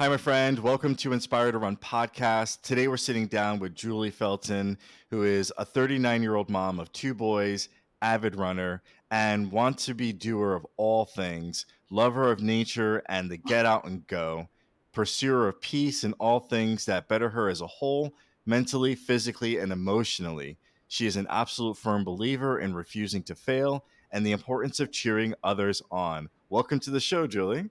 Hi, my friend. Welcome to Inspire to Run podcast. Today, we're sitting down with Julie Felton, who is a 39-year-old mom of two boys, avid runner, and wants to be doer of all things, lover of nature and the get out and go, pursuer of peace in all things that better her as a whole, mentally, physically, and emotionally. She is an absolute firm believer in refusing to fail and the importance of cheering others on. Welcome to the show, Julie.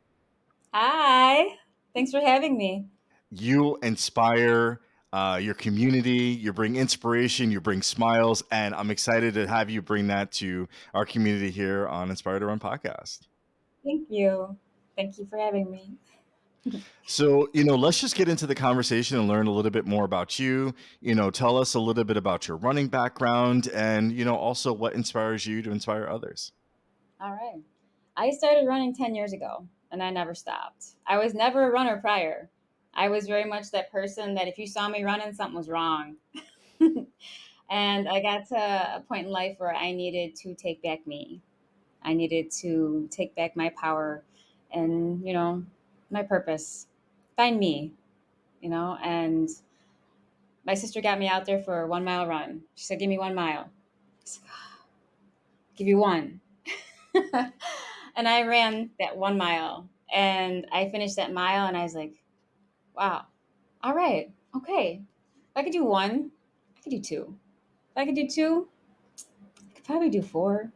Hi. Thanks for having me. You inspire your community, you bring inspiration, you bring smiles, and I'm excited to have you bring that to our community here on Inspire to Run podcast. Thank you. Thank you for having me. So, let's just get into the conversation and learn a little bit more about you. Tell us a little bit about your running background and, also what inspires you to inspire others. All right. I started running 10 years ago and I never stopped. I was never a runner prior. I was very much that person that if you saw me running, something was wrong. And I got to a point in life where I needed to take back me. I needed to take back my power and, my purpose. Find me, and my sister got me out there for a 1 mile run. She said, "Give me 1 mile." I said, "Give you one." And I ran that 1 mile and I finished that mile and I was like, wow, all right, okay. If I could do one, I could do two. If I could do two, I could probably do four.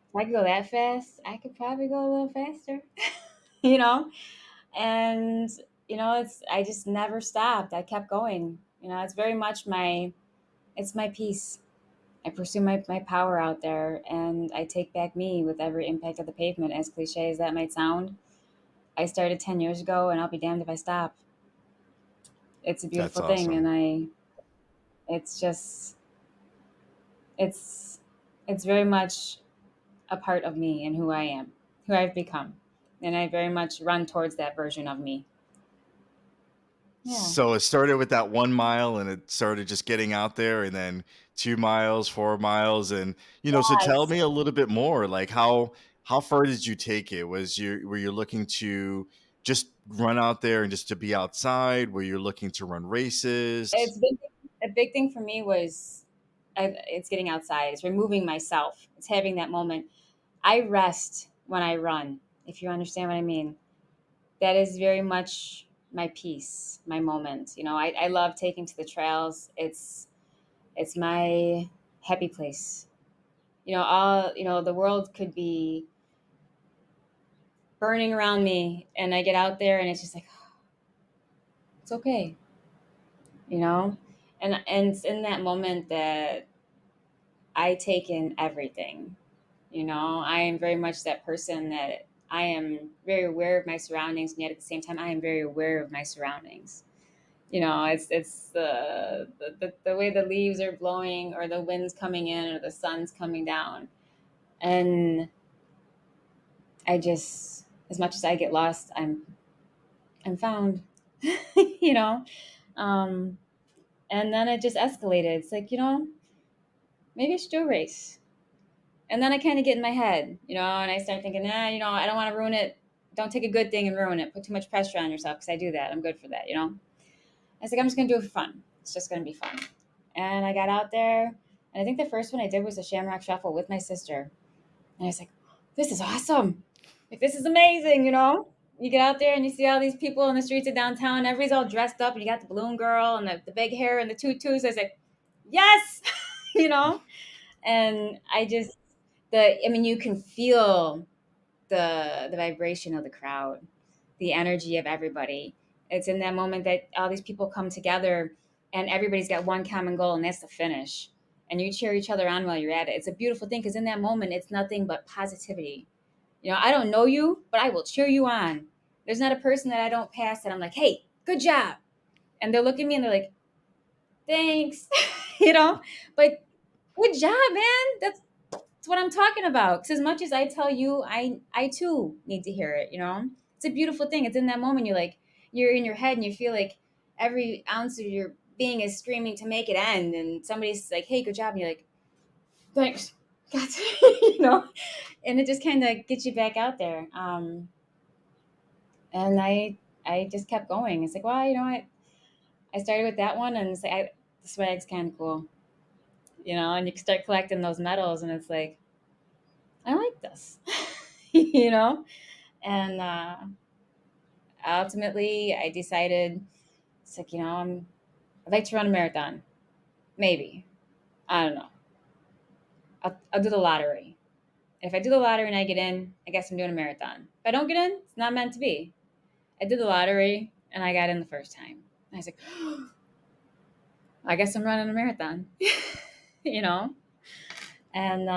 If I could go that fast, I could probably go a little faster, you know? And, I just never stopped. I kept going. It's very much it's my peace. I pursue my power out there and I take back me with every impact of the pavement, as cliche as that might sound. I started 10 years ago and I'll be damned if I stop. It's a That's beautiful thing. awesome. It's just, it's, it's very much a part of me and who I am, who I've become. And I very much run towards that version of me. Yeah. So it started with that 1 mile and it started just getting out there and then 2 miles, 4 miles. And, so tell Yes. me a little bit more, like how far did you take it? Were you looking to just run out there and just to be outside? Were you looking to run races? A big thing for me was it's getting outside. It's removing myself. It's having that moment. I rest when I run, if you understand what I mean. That is very much my peace, my moment. I love taking to the trails. It's my happy place. The world could be burning around me and I get out there and it's just like it's okay, you know? And it's in that moment that I take in everything. I am very much that person that I am very aware of my surroundings, and yet at the same time, I am very aware of my surroundings. It's the way the leaves are blowing, or the wind's coming in, or the sun's coming down, and I just, as much as I get lost, I'm found. you know, um, and then it just escalated. It's like maybe I should do a race. And then I kind of get in my head, and I start thinking, I don't want to ruin it. Don't take a good thing and ruin it. Put too much pressure on yourself because I do that. I'm good for that. I was like, I'm just going to do it for fun. It's just going to be fun. And I got out there. And I think the first one I did was a Shamrock Shuffle with my sister. And I was like, this is awesome. Like, this is amazing. You get out there and you see all these people in the streets of downtown. Everybody's all dressed up. And you got the balloon girl and the big hair and the tutus. I was like, yes, you know? And you can feel the vibration of the crowd, the energy of everybody. It's in that moment that all these people come together and everybody's got one common goal, and that's the finish. And you cheer each other on while you're at it. It's a beautiful thing because in that moment it's nothing but positivity. I don't know you, but I will cheer you on. There's not a person that I don't pass that I'm like, hey, good job. And they'll look at me and they're like, thanks. you know but good job, man. That's what I'm talking about. Because as much as I tell you, I too need to hear it. It's a beautiful thing. It's in that moment you're in your head and you feel like every ounce of your being is screaming to make it end. And somebody's like, "Hey, good job," and you're like, "Thanks, God," and it just kind of gets you back out there. And I just kept going. It's like, well, I started with that one, and it's like, the swag's kind of cool, and you can start collecting those medals, and it's like, I like this, you know? And ultimately, I decided, it's like, I'd like to run a marathon. Maybe. I don't know. I'll do the lottery. If I do the lottery and I get in, I guess I'm doing a marathon. If I don't get in, it's not meant to be. I did the lottery and I got in the first time. And I was like, I guess I'm running a marathon, you know? And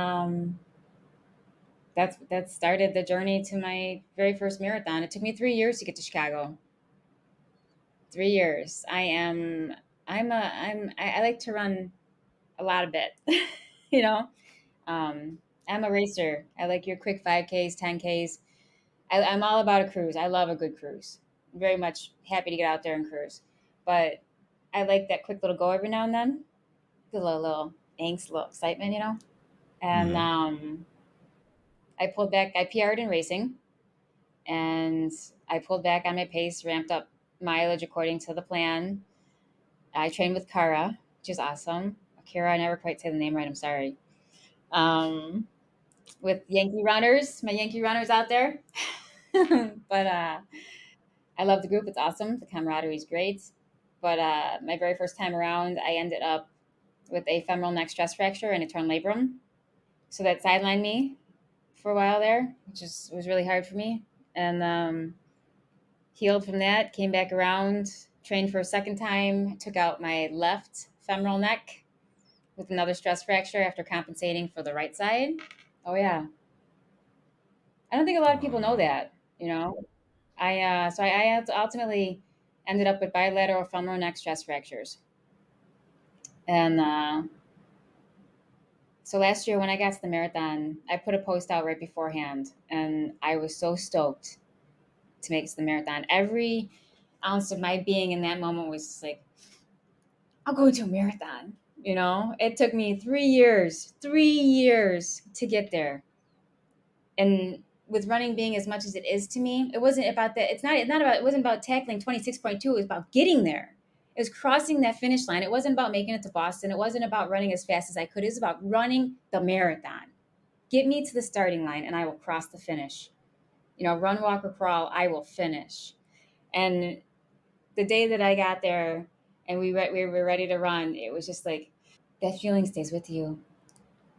that started the journey to my very first marathon. It took me 3 years to get to Chicago. 3 years. I like to run a lot of bit, you know? Um, I'm a racer. I like your quick 5Ks, 10Ks. I'm all about a cruise. I love a good cruise. I'm very much happy to get out there and cruise. But I like that quick little go every now and then. The little angst, little excitement, And Mm-hmm. I pulled back. I PR'd in racing, and I pulled back on my pace, ramped up mileage according to the plan. I trained with Kara, which is awesome. Kara, I never quite say the name right. I'm sorry. Um, with Yankee runners, my Yankee runners out there. But I love the group. It's awesome. The camaraderie is great. But my very first time around, I ended up with a femoral neck stress fracture and a torn labrum. So that sidelined me for a while there, which was really hard for me. And healed from that, came back around, trained for a second time, took out my left femoral neck with another stress fracture after compensating for the right side. Oh yeah, I don't think a lot of Oh people know no. that. I ultimately ended up with bilateral femoral neck stress fractures, and so last year when I got to the marathon, I put a post out right beforehand, and I was so stoked to make it to the marathon. Every ounce of my being in that moment was just like, I'll go to a marathon. It took me 3 years to get there. And with running being as much as it is to me, it wasn't about that. It wasn't about tackling 26.2. It was about getting there. It was crossing that finish line. It wasn't about making it to Boston. It wasn't about running as fast as I could. It was about running the marathon. Get me to the starting line and I will cross the finish. Run, walk, or crawl, I will finish. And the day that I got there and we were ready to run, it was just like that feeling stays with you.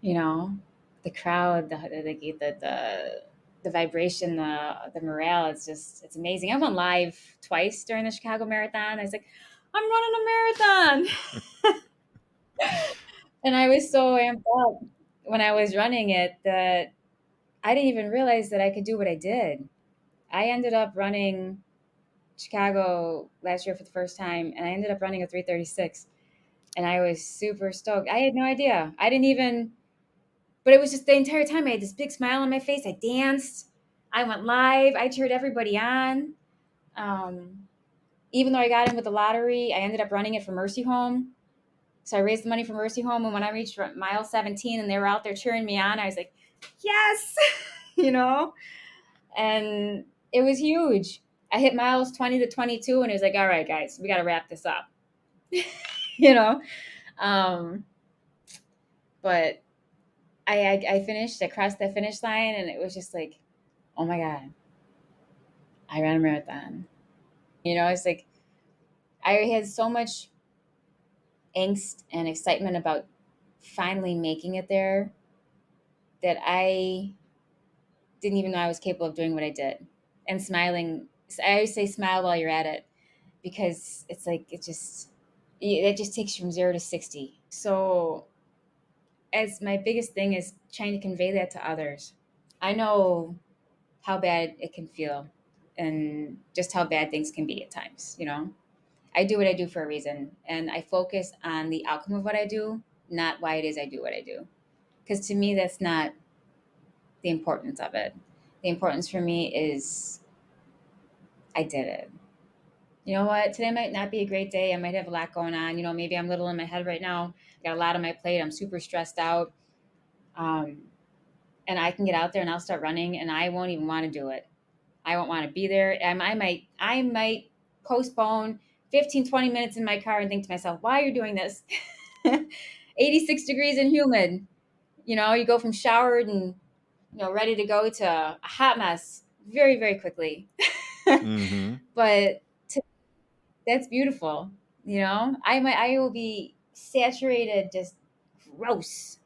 You know, the crowd, the vibration, the morale. It's amazing. I went live twice during the Chicago Marathon. I was like, I'm running a marathon, and I was so amped up when I was running it that I didn't even realize that I could do what I did. I ended up running Chicago last year for the first time, and I ended up running a 3:36, and I was super stoked. I had no idea. I didn't even, but it was just the entire time I had this big smile on my face. I danced. I went live. I cheered everybody on. Um, Even though I got in with the lottery, I ended up running it for Mercy Home. So I raised the money for Mercy Home, and when I reached mile 17 and they were out there cheering me on, I was like, yes, you know? And it was huge. I hit miles 20 to 22, and it was like, all right, guys, we got to wrap this up, you know? Um, but I finished, I crossed that finish line, and it was just like, oh my God, I ran a marathon. It's like I had so much angst and excitement about finally making it there that I didn't even know I was capable of doing what I did. And smiling, I always say smile while you're at it because it's like, it just takes you from 0 to 60. So, as my biggest thing is trying to convey that to others. I know how bad it can feel and just how bad things can be at times. I do what I do for a reason, and I focus on the outcome of what I do, not why it is I do what I do. Because to me, that's not the importance of it. The importance for me is I did it. You know what? Today might not be a great day. I might have a lot going on. Maybe I'm a little in my head right now. Got a lot on my plate. I'm super stressed out. Um, and I can get out there and I'll start running and I won't even want to do it. I won't want to be there. I might postpone 15, 20 minutes in my car and think to myself, why are you doing this? 86 degrees and humid. You go from showered and ready to go to a hot mess very, very quickly. Mm-hmm. But that's beautiful. I will be saturated, just gross.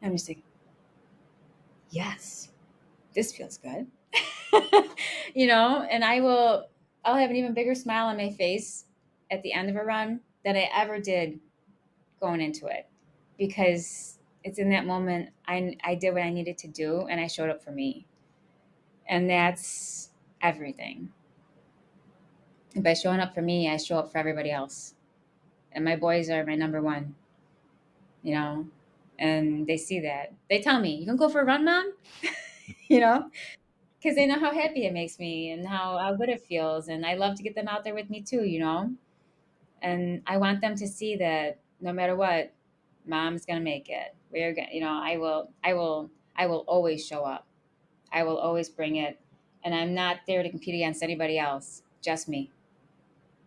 I'm just like, yes, this feels good. And I'll have an even bigger smile on my face at the end of a run than I ever did going into it, because it's in that moment I did what I needed to do and I showed up for me. And that's everything. And by showing up for me, I show up for everybody else. And my boys are my number one, you know, and they see that. They tell me, "You can go for a run, mom?" you know, because they know how happy it makes me and how good it feels. And I love to get them out there with me too. And I want them to see that no matter what, mom's gonna make it. We're gonna, I will always show up. I will always bring it. And I'm not there to compete against anybody else, just me.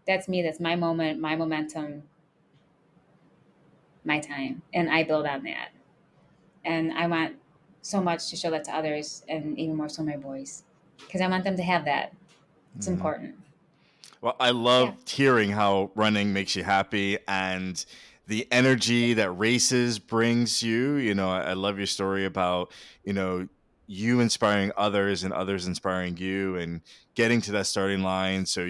That's me. That's my moment, my momentum, my time. And I build on that. And I want so much to show that to others, and even more so my boys, because I want them to have that. It's Mm-hmm. important. Well, I Yeah. loved hearing how running makes you happy and the energy that races brings you. I love your story about, you know, you inspiring others and others inspiring you and getting to that starting line. So,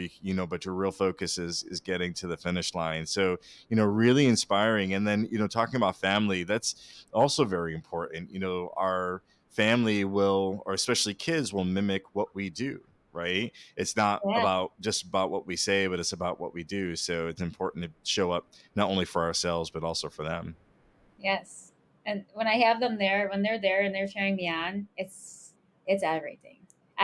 but your real focus is getting to the finish line. So, really inspiring. And then, talking about family, that's also very important. Our family will, or especially kids will mimic what we do, right? It's not Yeah. about just about what we say, but it's about what we do. So it's important to show up not only for ourselves, but also for them. Yes. And when I have them there, when they're there and they're cheering me on, it's everything. When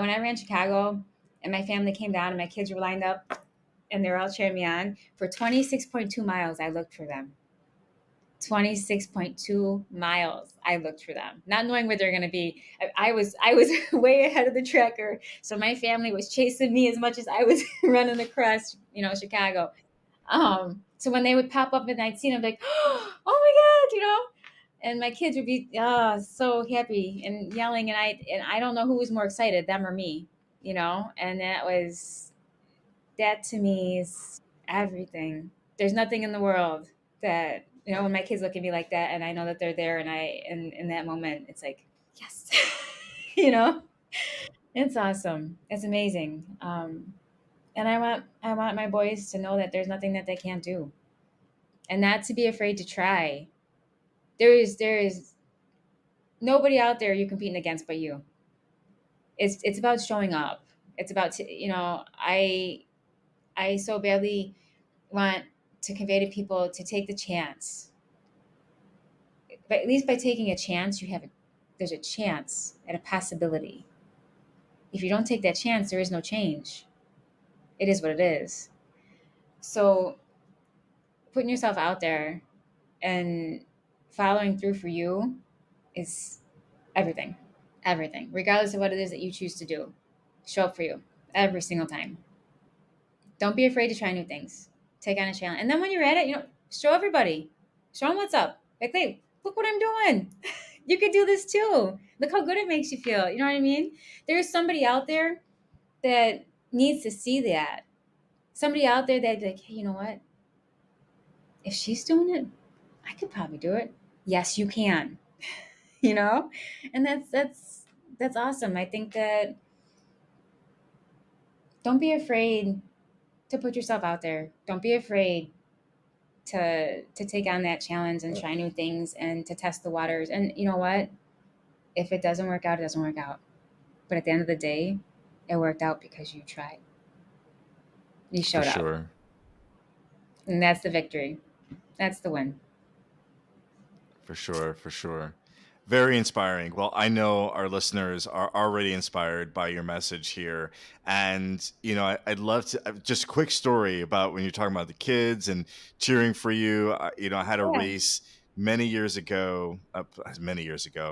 I ran Chicago and my family came down and my kids were lined up and they're all cheering me on for 26.2 miles, I looked for them. 26.2 miles. I looked for them, not knowing where they're going to be. I was way ahead of the tracker, so my family was chasing me as much as I was running across, Chicago. So when they would pop up and I'd see them, like, oh my god. And my kids would be so happy and yelling, and I don't know who was more excited, them or me. And that to me is everything. There's nothing in the world that, when my kids look at me like that and I know that they're there, and in that moment it's like, yes. you know it's awesome. It's amazing. And I want my boys to know that there's nothing that they can't do, and not to be afraid to try. There is nobody out there you're competing against but you. It's about showing up. It's about I so badly want to convey to people to take the chance. But at least by taking a chance, there's a chance and a possibility. If you don't take that chance, there is no change. It is what it is. So putting yourself out there and following through for you is everything. Everything. Regardless of what it is that you choose to do. Show up for you every single time. Don't be afraid to try new things. Take on a challenge. And then when you're at it, show everybody. Show them what's up. Like, hey, look what I'm doing. You could do this too. Look how good it makes you feel. You know what I mean? There's somebody out there that needs to see that. Somebody out there that'd be like, hey, you know what? If she's doing it, I could probably do it. Yes, you can. you know? And that's awesome. I think that don't be afraid to put yourself out there. Don't be afraid to take on that challenge and try new things and to test the waters. And you know what? If it doesn't work out, it doesn't work out. But at the end of the day, it worked out because you tried. You For showed up. sure. And that's the victory. That's the win. For sure. For sure. Very inspiring. Well, I know our listeners are already inspired by your message here. And, I'd love to just a quick story about when you're talking about the kids and cheering for you. I had a Yeah. race many years ago, a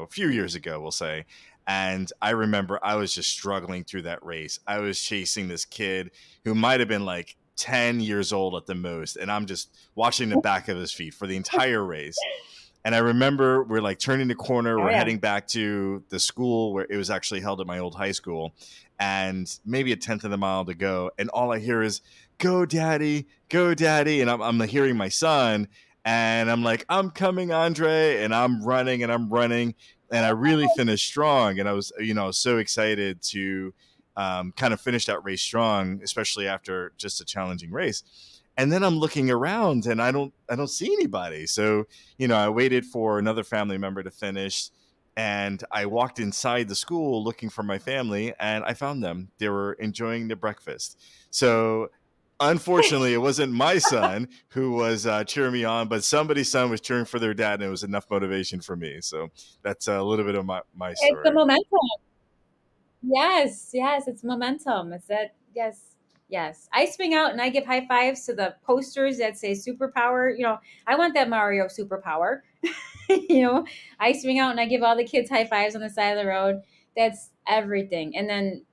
few years ago, we'll say. And I remember I was just struggling through that race. I was chasing this kid who might have been like 10 years old at the most. And I'm just watching the back of his feet for the entire race. And I remember we're like turning the corner, Oh we're yeah. heading back to the school where it was actually held at my old high school, and maybe a tenth of the mile to go. And all I hear is, go, daddy, go, daddy. And I'm hearing my son, and I'm like, I'm coming, Andre. And I'm running and I'm running. And I really finished strong. And I was, so excited to kind of finish that race strong, especially after just a challenging race. And then I'm looking around and I don't see anybody. So I waited for another family member to finish, and I walked inside the school looking for my family, and I found them. They were enjoying their breakfast. So unfortunately, it wasn't my son who was cheering me on, but somebody's son was cheering for their dad, and it was enough motivation for me. So that's a little bit of my It's the story. momentum. Yes, yes, it's momentum. It's that, yes, yes. I swing out and I give high fives to the posters that say superpower. I want that Mario superpower. you know, I swing out and I give all the kids high fives on the side of the road. That's everything. And then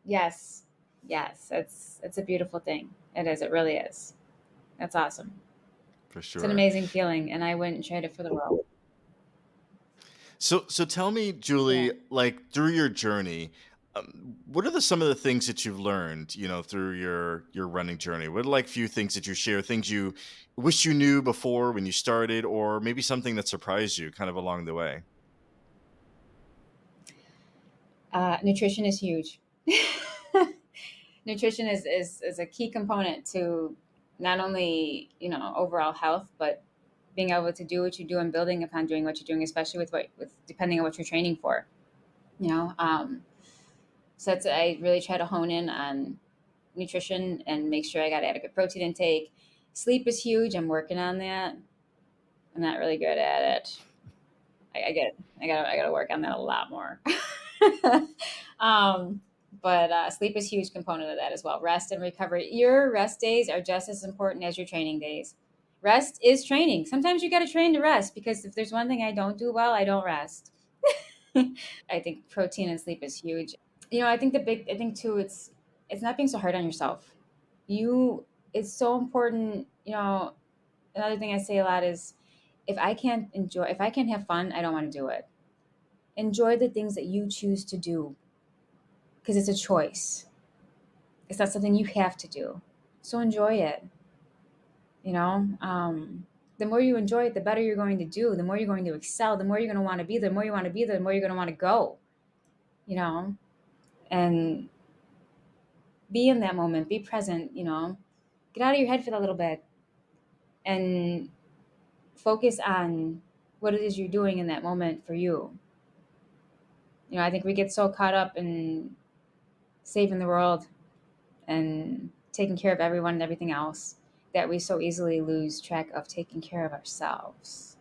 yes, yes, it's a beautiful thing. It is. It really is. That's awesome. For It's an sure. amazing feeling, and I wouldn't trade it for the world. So tell me, Yeah. Julie, like through your journey, what are some of the things that you've learned, through your running journey? What are like few things that you share, things you wish you knew before when you started, or maybe something that surprised you kind of along the way? Nutrition is huge. Nutrition is a key component to not only overall health, but being able to do what you do and building upon doing what you're doing, especially with depending on what you're training for. You know, so I really try to hone in on nutrition and make sure I got adequate protein intake. Sleep is huge. I'm working on that. I'm not really good at it. I got to work on that a lot more. um, but sleep is a huge component of that as well. Rest and recovery. Your rest days are just as important as your training days. Rest is training. Sometimes you got to train to rest, because if there's one thing I don't do well, I don't rest. I think protein and sleep is huge. I think too, it's not being so hard on yourself. You It's so important. Another thing I say a lot is, if I can't have fun, I don't want to do it. Enjoy the things that you choose to do, because it's a choice. It's not something you have to do. So enjoy it. You know, the more you enjoy it, the better you're going to do. The more you're going to excel. The more you're going to want to be. The more you want to be, the more you're going to want to go. You know, and be in that moment. Be present. Get out of your head for a little bit and focus on what it is you're doing in that moment for you. I think we get so caught up in saving the world and taking care of everyone and everything else that we so easily lose track of taking care of ourselves.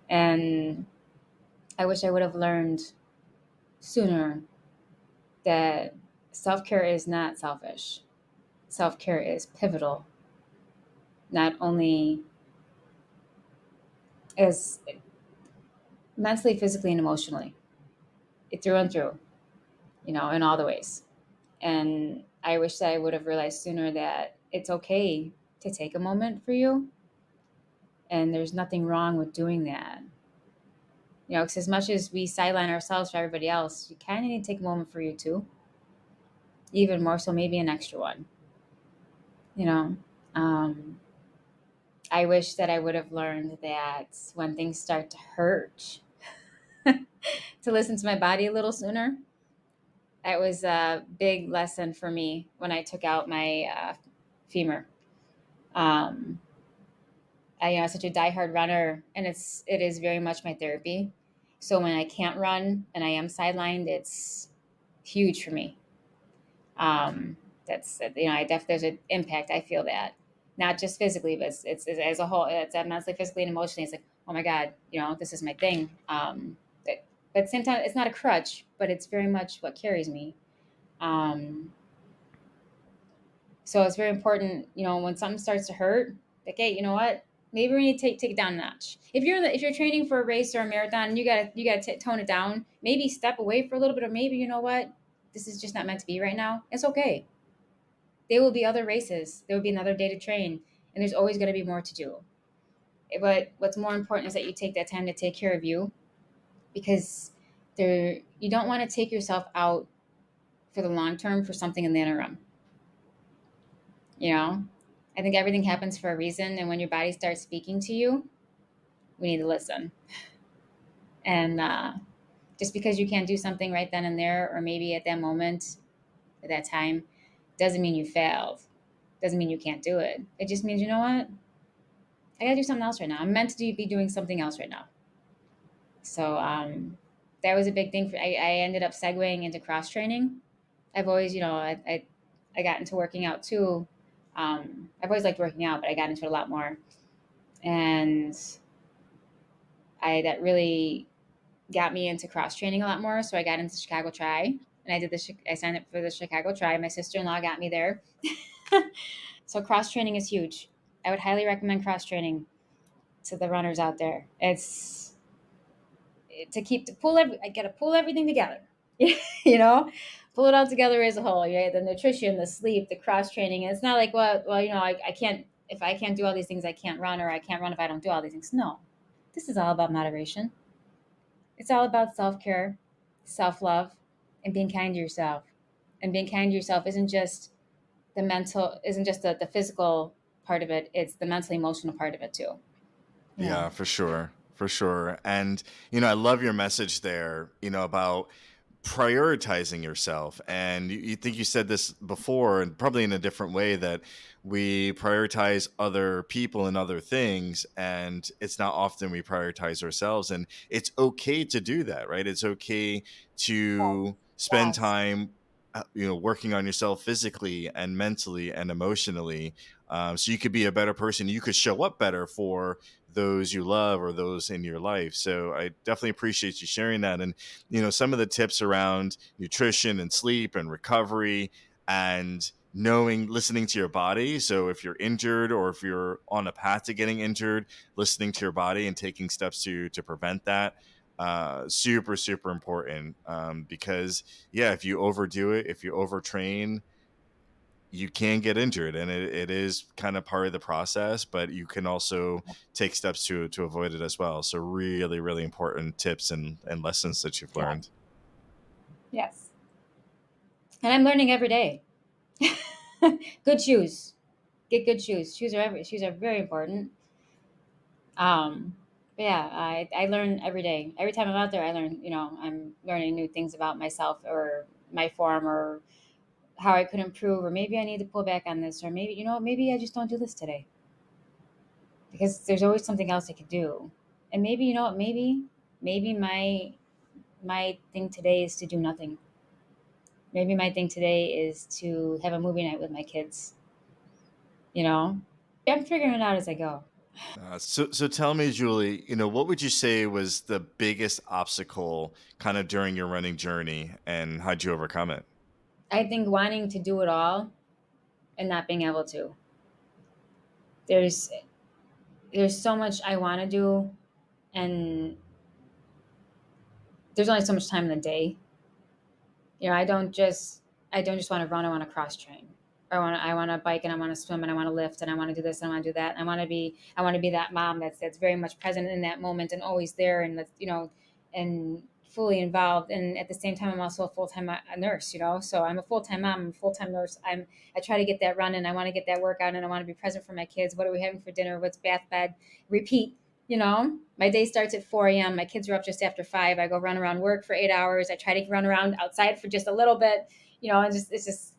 And I wish I would have learned sooner that self care is not selfish. Self care is pivotal, not only as mentally, physically, and emotionally, it through and through, in all the ways. And I wish that I would have realized sooner that it's okay to take a moment for you, and there's nothing wrong with doing that. Because as much as we sideline ourselves for everybody else, you kind of need to take a moment for you too. Even more so, maybe an extra one. You know, um, I wish that I would have learned that when things start to hurt, to listen to my body a little sooner. That was a big lesson for me when I took out my femur. Um, I'm such a diehard runner, and it is very much my therapy. So when I can't run and I am sidelined, it's huge for me. Um, that's I definitely, there's an impact. I feel that, not just physically, but it's as a whole. It's mentally, physically, and emotionally. It's like, oh my god, this is my thing. But at the same time, it's not a crutch, but it's very much what carries me. Um, so it's very important, when something starts to hurt, like, hey, you know what? Maybe we need to take it down a notch. If you're training for a race or a marathon, and you gotta tone it down. Maybe step away for a little bit, or maybe you know what, this is just not meant to be right now. It's okay. There will be other races. There will be another day to train, and there's always going to be more to do. But what's more important is that you take that time to take care of you, because you don't want to take yourself out for the long term for something in the interim. You know, I think everything happens for a reason, and when your body starts speaking to you, we need to listen. And just because you can't do something right then and there, or maybe at that moment, at that time, doesn't mean you failed. Doesn't mean you can't do it. It just means, you know what? I gotta do something else right now. I'm meant to be doing something else right now. So that was a big thing I ended up segueing into cross training. I've always, I got into working out too. I've always liked working out, but I got into it a lot more. And that really got me into cross training a lot more. So I got into Chicago Tri, and I signed up for the Chicago Tri. My sister-in-law got me there. So cross training is huge. I would highly recommend cross training to the runners out there. It's I gotta pull everything together. you know, pull it all together as a whole. Yeah, the nutrition, the sleep, the cross training. And it's not like, well, I can't, if I can't do all these things, I can't run, or I can't run if I don't do all these things. No, this is all about moderation. It's all about self care, self love, and being kind to yourself. And being kind to yourself isn't just the physical part of it. It's the mental, emotional part of it too. You know. Yeah, for sure. For sure. And, I love your message there, about prioritizing yourself. And you think you said this before, and probably in a different way, that we prioritize other people and other things, and it's not often we prioritize ourselves. And it's okay to do that, right? It's okay to spend Yes. time working on yourself physically and mentally and emotionally, so you could be a better person. You could show up better for those you love or those in your life. So I definitely appreciate you sharing that. And some of the tips around nutrition and sleep and recovery, and listening to your body. So if you're injured, or if you're on a path to getting injured, listening to your body and taking steps to prevent that, super super important, because yeah, if you overdo it, if you overtrain, you can get injured, and it is kind of part of the process, but you can also take steps to avoid it as well. So really really important tips and lessons that you've Yeah. learned. Yes. And I'm learning every day. Good shoes. Get good shoes. Shoes are very important. But yeah, I learn every day. Every time I'm out there, I learn. I'm learning new things about myself, or my form, or how I could improve, or maybe I need to pull back on this, or maybe I just don't do this today, because there's always something else I could do. And maybe maybe my thing today is to do nothing. Maybe my thing today is to have a movie night with my kids. You know, I'm figuring it out as I go. So tell me, Julie, what would you say was the biggest obstacle kind of during your running journey, and how'd you overcome it? I think wanting to do it all and not being able to. There's there's so much I want to do, and there's only so much time in the day. I don't just want to run. I want to cross train. I want to bike, and I want to swim, and I want to lift, and I want to do this, and I want to do that. I want to be that mom that's very much present in that moment, and always there, and and fully involved. And at the same time, I'm also a full-time nurse. So I'm a full-time mom, I'm a full-time nurse. I try to get that run, and I want to get that workout, and I want to be present for my kids. What are we having for dinner? What's bath, bed, repeat. My day starts at 4 a.m. My kids are up just after 5. I go run around work for 8 hours. I try to run around outside for just a little bit, and it's just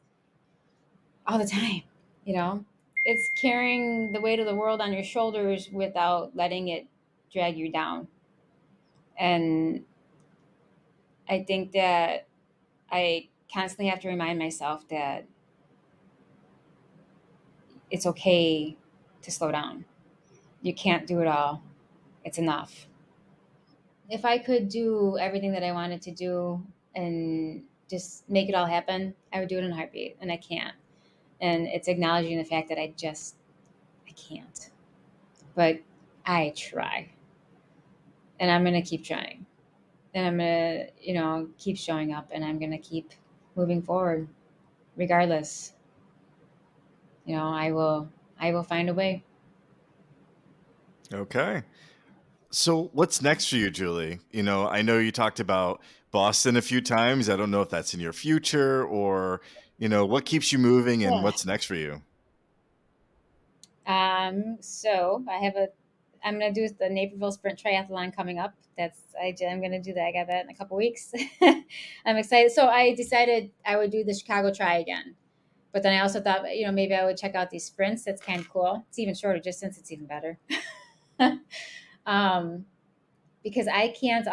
all the time, you know. It's carrying the weight of the world on your shoulders without letting it drag you down. And I think that I constantly have to remind myself that it's okay to slow down. You can't do it all. It's enough. If I could do everything that I wanted to do and just make it all happen, I would do it in a heartbeat, and I can't. And it's acknowledging the fact that I can't. But I try, and I'm gonna keep trying, and I'm gonna, keep showing up, and I'm gonna keep moving forward, regardless. I will find a way. Okay. So what's next for you, Julie? I know you talked about Boston a few times. I don't know if that's in your future or, what keeps you moving and Yeah. what's next for you? So I'm gonna do the Naperville Sprint Triathlon coming up. I'm gonna do that. I got that in a couple weeks. I'm excited. So I decided I would do the Chicago Tri again, but then I also thought, maybe I would check out these sprints. That's kind of cool. It's even shorter distance. It's even better. um, because I can't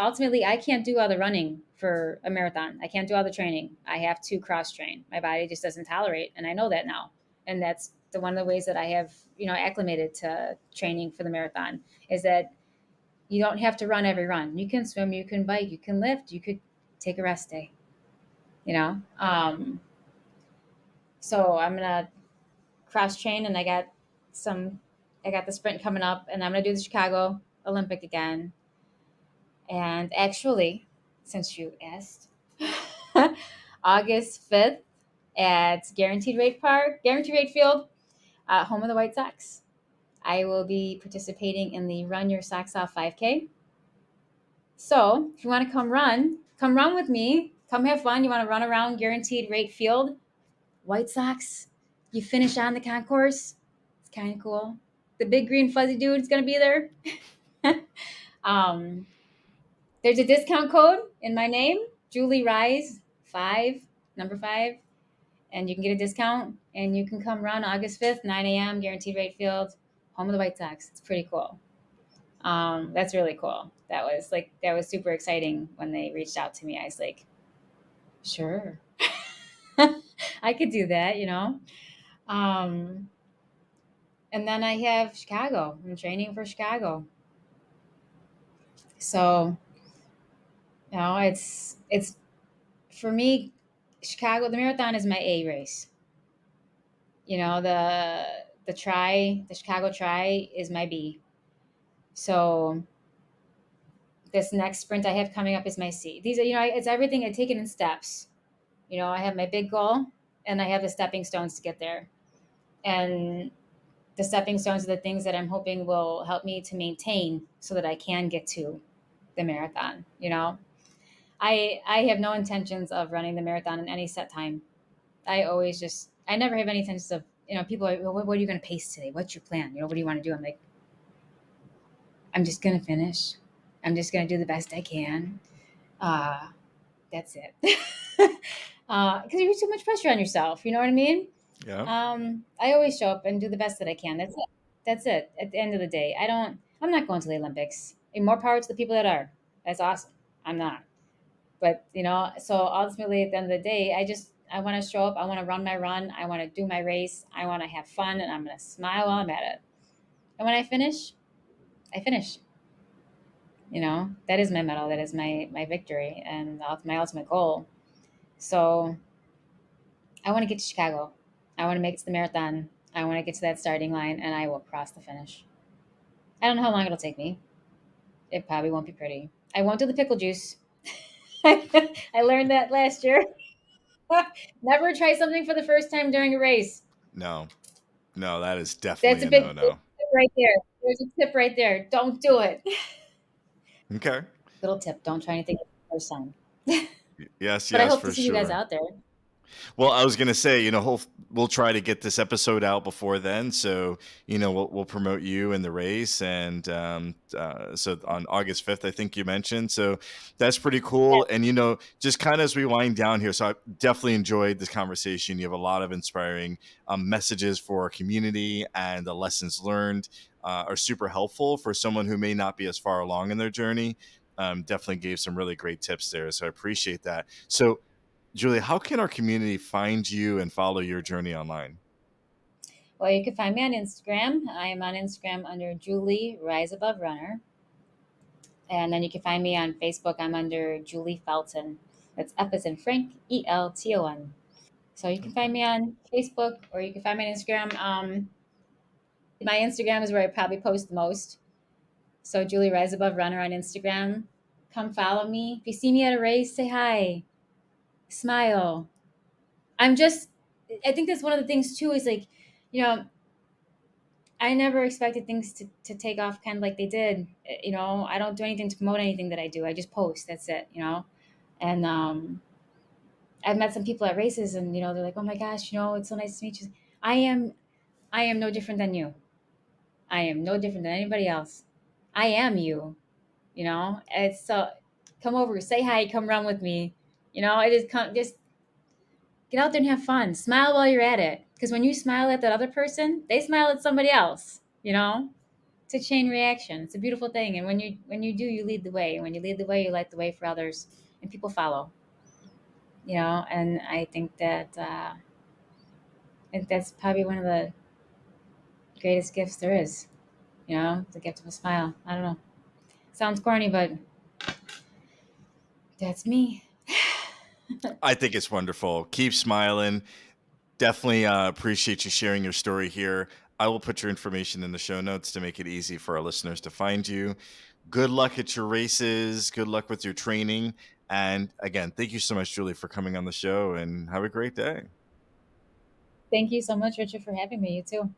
do all the running for a marathon. I can't do all the training. I have to cross train. My body just doesn't tolerate, and I know that now. And that's one of the ways that I have, acclimated to training for the marathon, is that you don't have to run every run. You can swim, you can bike, you can lift, you could take a rest day, you know? So I'm going to cross train, and I got the sprint coming up, and I'm going to do the Chicago Olympic again. And actually, since you asked, August 5th at Guaranteed Rate Field, home of the White Sox. I will be participating in the Run Your Socks Off 5K. So if you want to come run with me. Come have fun. You want to run around Guaranteed Rate Field, White Sox. You finish on the concourse. It's kind of cool. The big green fuzzy dude is going to be there. um, There's a discount code in my name, Julie Rise 5, number 5, and you can get a discount, and you can come run August 5th, 9 a.m., Guaranteed Rate Field, home of the White Sox. It's pretty cool. That's really cool. That was super exciting when they reached out to me. I was like, sure, I could do that. Um, and then I have Chicago. I'm training for Chicago. So, it's for me, Chicago, the marathon is my A race. The Chicago Tri is my B. So this next sprint I have coming up is my C. These are, it's everything I take it in steps. I have my big goal, and I have the stepping stones to get there. And the stepping stones are the things that I'm hoping will help me to maintain so that I can get to the marathon. I have no intentions of running the marathon in any set time. I never have any intentions of, people are, well, what are you going to pace today? What's your plan? What do you want to do? I'm like, I'm just going to finish. I'm just going to do the best I can. Uh, that's it. Because you put too much pressure on yourself. You know what I mean? Yeah. I always show up and do the best that I can. That's it. That's it. At the end of the day, I'm not going to the Olympics. And more power to the people that are. That's awesome. I'm not. But so ultimately, at the end of the day, I want to show up. I want to run my run. I want to do my race. I want to have fun, and I'm going to smile while I'm at it. And when I finish, I finish. That is my medal. That is my victory, and my ultimate goal. So I want to get to Chicago. I want to make it to the marathon. I want to get to that starting line, and I will cross the finish. I don't know how long it'll take me. It probably won't be pretty. I won't do the pickle juice. I learned that last year. Never try something for the first time during a race. No. No, that is definitely That's a a big no-no. tip right there. There's a tip right there. Don't do it. Okay. Little tip. Don't try anything for the first time. Yes, But I yes, hope to for see you guys sure. out there. Well, I was gonna say, we'll try to get this episode out before then, so we'll promote you in the race, and so on August 5th, I think you mentioned. So that's pretty cool, and just kind of as we wind down here, so I definitely enjoyed this conversation. You have a lot of inspiring messages for our community, and the lessons learned are super helpful for someone who may not be as far along in their journey. Definitely gave some really great tips there, so I appreciate that. So Julie, how can our community find you and follow your journey online? Well, you can find me on Instagram. I am on Instagram under Julie Rise Above Runner. And then you can find me on Facebook. I'm under Julie Felton. That's F as in Frank, Elton. So you can Okay. find me on Facebook, or you can find me on Instagram. My Instagram is where I probably post the most. So Julie Rise Above Runner on Instagram. Come follow me. If you see me at a race, say hi. Smile. I'm just I think that's one of the things too is like, you know, I never expected things to take off kind of like they did. You know, I don't do anything to promote anything that I do. I just post. That's it, you know? And I've met some people at races and, you know, they're like, oh my gosh, you know, it's so nice to meet you. I am, I am no different than you. I am no different than anybody else. I am you, you know? It's so, come over, say hi, come run with me. You know, it is just get out there and have fun. Smile while you're at it. Because when you smile at that other person, they smile at somebody else, you know? It's a chain reaction. It's a beautiful thing. And when you do, you lead the way. And when you lead the way, you light the way for others and people follow. You know, and I think that that's probably one of the greatest gifts there is. You know, the gift of a smile. I don't know. Sounds corny, but that's me. I think it's wonderful. Keep smiling. Definitely appreciate you sharing your story here. I will put your information in the show notes to make it easy for our listeners to find you. Good luck at your races. Good luck with your training. And again, thank you so much, Julie, for coming on the show, and have a great day. Thank you so much, Richard, for having me. You too.